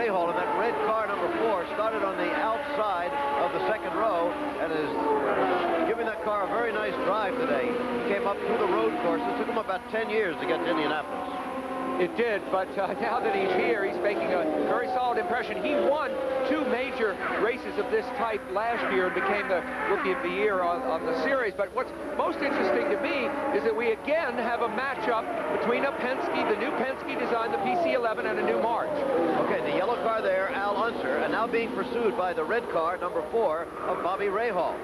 Rahal in that red car, number 4, started on the outside of the second row and is giving that car a very nice drive today. He came up through the road course. It took him about 10 years to get to Indianapolis. It did, but now that he's here, he's making a very solid impression. He won 2 major races of this type last year and became the Rookie of the Year on the series. But what's most interesting to me is that we again have a matchup between a Penske, the new Penske design, the PC-11, and a new March. Okay, the yellow car there, Al Unser, and now being pursued by the red car, number 4, of Bobby Rahal.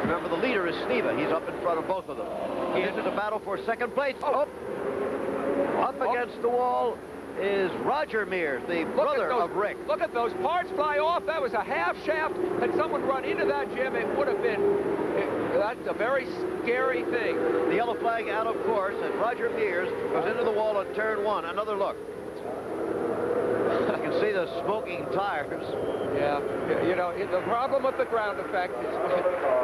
Remember, the leader is Sneva. He's up in front of both of them. This is a battle for second place. Up against the wall is Roger Mears, the brother of Rick. Look at those parts fly off. That was a half shaft. Had someone run into that, Jim, it would have been... that's a very scary thing. The yellow flag out of course, and Roger Mears goes into the wall on turn 1. Another look. You can see the smoking tires. Yeah, you know, the problem with the ground effect is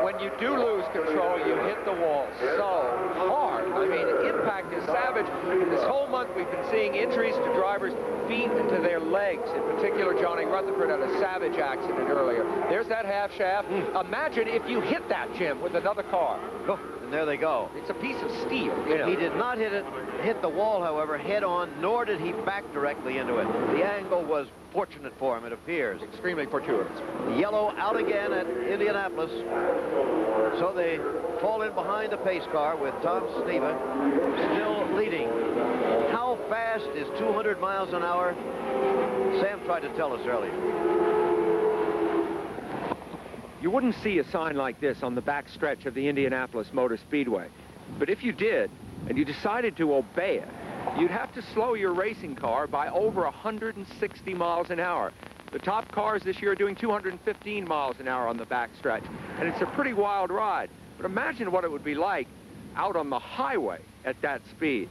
when you do lose control, you hit the wall so hard. I mean, impact is savage. In this whole month, we've been seeing injuries to drivers' feet and to their legs. In particular, Johnny Rutherford had a savage accident earlier. There's that half shaft. Imagine if you hit that, Jim, with another car. Oh, and there they go. It's a piece of steel, you know. He did not hit the wall, however, head on, nor did he back directly into it. The angle was fortunate for him, it appears. Extremely fortuitous. The yellow out again at Indianapolis. So they fall in behind the pace car with Tom Sneva still leading. How fast is 200 miles an hour? Sam tried to tell us earlier. You wouldn't see a sign like this on the back stretch of the Indianapolis Motor Speedway. But if you did, and you decided to obey it, you'd have to slow your racing car by over 160 miles an hour. The top cars this year are doing 215 miles an hour on the back stretch, and it's a pretty wild ride. But imagine what it would be like out on the highway at that speed.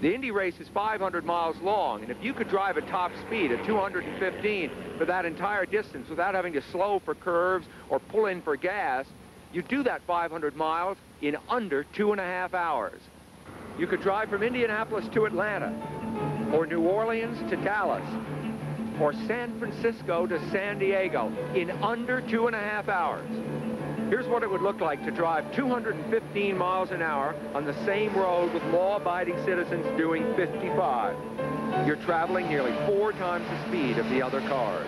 The Indy race is 500 miles long, and if you could drive at top speed at 215 for that entire distance without having to slow for curves or pull in for gas, you'd do that 500 miles in under 2.5 hours. You could drive from Indianapolis to Atlanta, or New Orleans to Dallas, or San Francisco to San Diego in under 2.5 hours. Here's what it would look like to drive 215 miles an hour on the same road with law-abiding citizens doing 55. You're traveling nearly 4 times the speed of the other cars.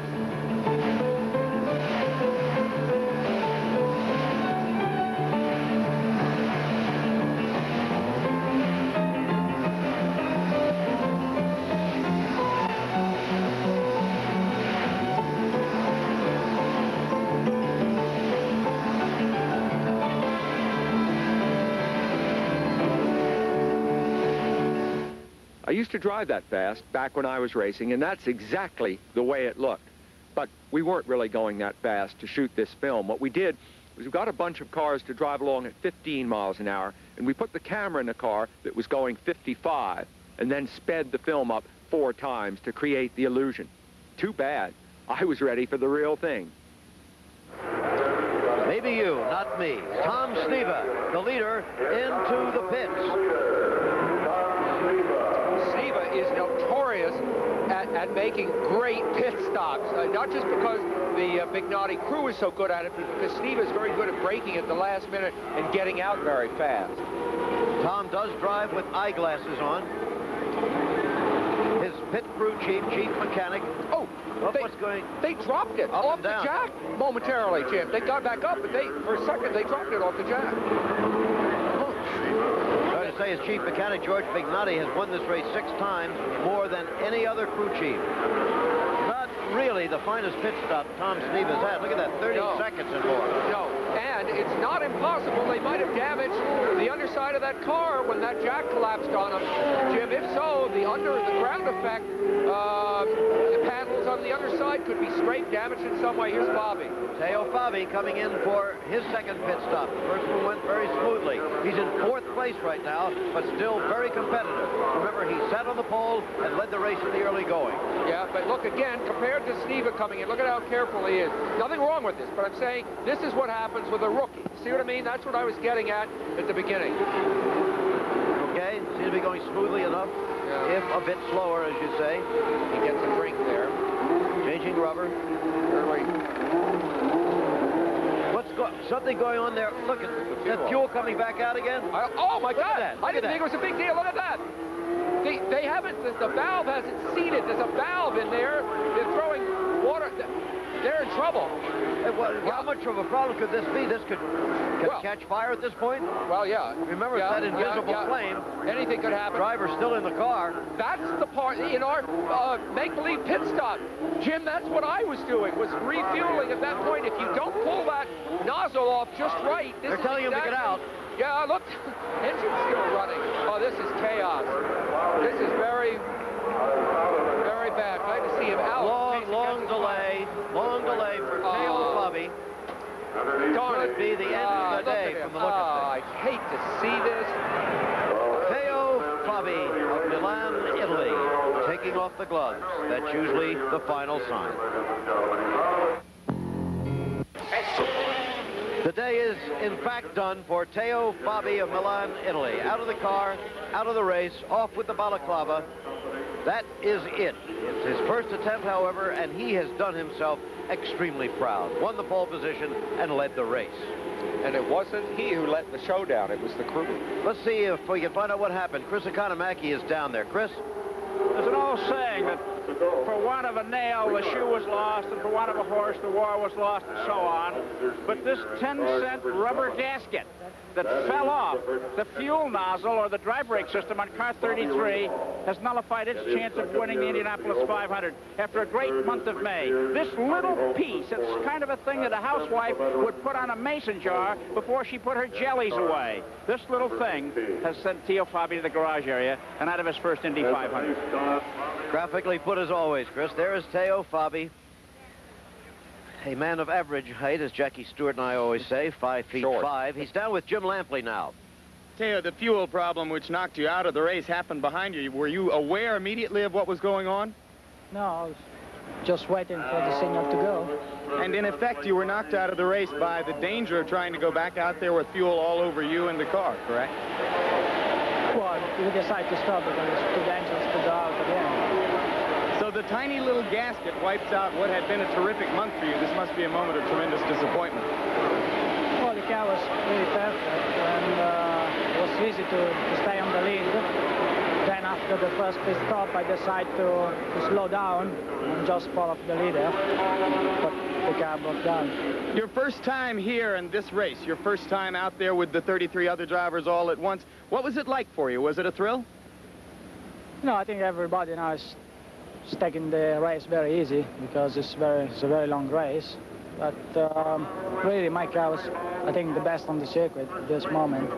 I used to drive that fast back when I was racing, and that's exactly the way it looked. But we weren't really going that fast to shoot this film. What we did was we got a bunch of cars to drive along at 15 miles an hour, and we put the camera in a car that was going 55, and then sped the film up 4 times to create the illusion. Too bad. I was ready for the real thing. Maybe you, not me. Tom Sneva, the leader, into the pits. Sneva is notorious at making great pit stops, not just because the Bignati crew is so good at it, but because Sneva is very good at braking at the last minute and getting out very fast. Tom does drive with eyeglasses on. His pit crew chief mechanic. They dropped it off the jack momentarily, Jim. They got back up, but for a second they dropped it off the jack. To say his chief mechanic, George Bignati, has won this race 6 times, more than any other crew chief. Not really the finest pit stop Tom Sneva's had. Look at that, 30 seconds and more. No, and it's not impossible. They might have damaged the underside of that car when that jack collapsed on them. Jim, if so, the ground effect, the panels on the underside could be scraped, damaged in some way. Here's Bobby. Teo Fabi coming in for his second pit stop. The first one went very smoothly. He's in 4th place right now, but still very competitive. Remember, he sat on the pole and led the race in the early going. Yeah, but look again, compared to Sneva coming in, look at how careful he is. Nothing wrong with this, but I'm saying this is what happens with a rookie. See what I mean? That's what I was getting at the beginning. Okay, seems to be going smoothly enough, if a bit slower, as you say. He gets a drink there. rubber. Something going on there. Look at that fuel coming back out again. Oh my God! I didn't think it that. was a big deal. Look at that. They haven't. The valve hasn't seated. There's a valve in there. They're throwing water. They're in trouble. How much of a problem could this be? This could catch fire at this point? Well, yeah. Remember, it's that invisible flame. Anything could happen. Driver's still in the car. That's the part in our make-believe pit stop. Jim, that's what I was doing, was refueling at that point. If you don't pull that nozzle off just right... They're telling him to get out. Yeah, look, engine's still running. Oh, this is chaos. This is very, very bad. Glad to see him out. Long delay for Teo Fabi. Darn it. Could be the end of the day from the look of I things. hate to see this. Teo Fabi of Milan, Italy, taking off the gloves. That's usually the final sign. The day is, in fact, done for Teo Fabi of Milan, Italy. Out of the car, out of the race, off with the balaclava. That is it. It's his first attempt, however, and he has done himself extremely proud. Won the pole position and led the race. And it wasn't he who let the show down. It was the crew. Let's see if we can find out what happened. Chris Economaki is down there. Chris? There's an old saying that for want of a nail, the shoe was lost, and for want of a horse, the war was lost, and so on. But this 10-cent rubber gasket that fell off the fuel nozzle or the dry brake system on car 33 has nullified its chance of winning the Indianapolis 500 after a great month of May. This little piece, it's kind of a thing that a housewife would put on a mason jar before she put her jellies away. This little thing has sent Teo Fabi to the garage area and out of his first Indy 500. Graphically put as always, Chris. There is Teo Fabi. A man of average height, as Jackie Stewart and I always say, 5 feet 5. He's down with Jim Lampley now. Teo, the fuel problem which knocked you out of the race happened behind you. Were you aware immediately of what was going on? No, I was just waiting for the signal to go. And in effect, you were knocked out of the race by the danger of trying to go back out there with fuel all over you and the car, correct? Well, we decided to stop because it's too dangerous to go out again. So the tiny little gasket wipes out what had been a terrific month for you. This must be a moment of tremendous disappointment. Well, the car was really perfect, and it was easy to stay on the lead. Then after the first pit stop, I decided to slow down and just fall off the leader, but the car broke down. Your first time here in this race, your first time out there with the 33 other drivers all at once, what was it like for you? Was it a thrill? No, I think everybody now is taking the race very easy because it's a very long race. But really, my car was, I think, the best on the circuit at this moment.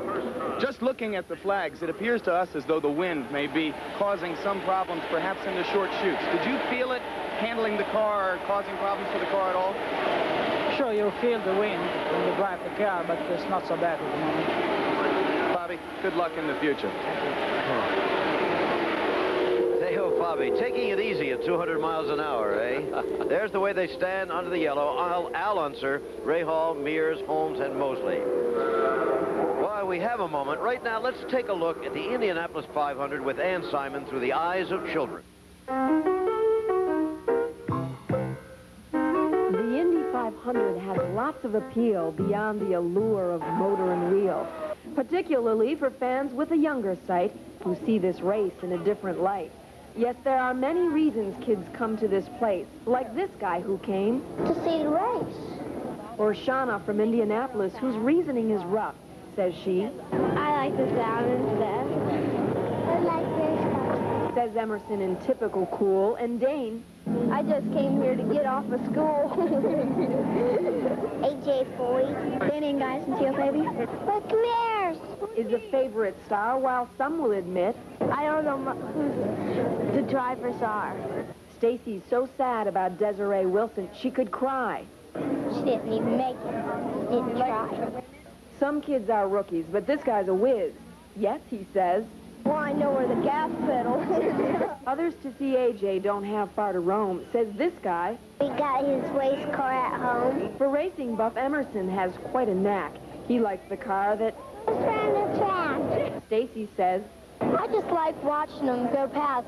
Just looking at the flags, it appears to us as though the wind may be causing some problems, perhaps in the short chutes. Did you feel it handling the car or causing problems for the car at all? Sure, you feel the wind when you drive the car, but it's not so bad at the moment. Bobby, good luck in the future. Teo Fabi, taking it easy at 200 miles an hour, eh? There's the way they stand under the yellow. Al Unser, Ray Hall, Mears, Holmes, and Mosley. While we have a moment, right now, let's take a look at the Indianapolis 500 with Ann Simon through the eyes of children. The Indy 500 has lots of appeal beyond the allure of motor and wheel, particularly for fans with a younger sight who see this race in a different light. Yet there are many reasons kids come to this place, like this guy who came to see the race. Or Shauna from Indianapolis, whose reasoning is rough, says she. I like the sound and stuff. I like this. Says Emerson in typical cool, and Dane. I just came here to get off of school. AJ Foley. Danny and guys and Teo Fabi. But come here. Is a favorite star, while some will admit I don't know who the drivers are. Stacy's so sad about Desiree Wilson she could cry. She didn't even make it. Didn't try. Some kids are rookies, but this guy's a whiz. Yes, he says. Well, I know where the gas pedal is. Others to see AJ don't have far to roam, says this guy. We got his race car at home. For racing, Buff Emerson has quite a knack. He likes the car that Ran the track. Stacy says I just like watching them go past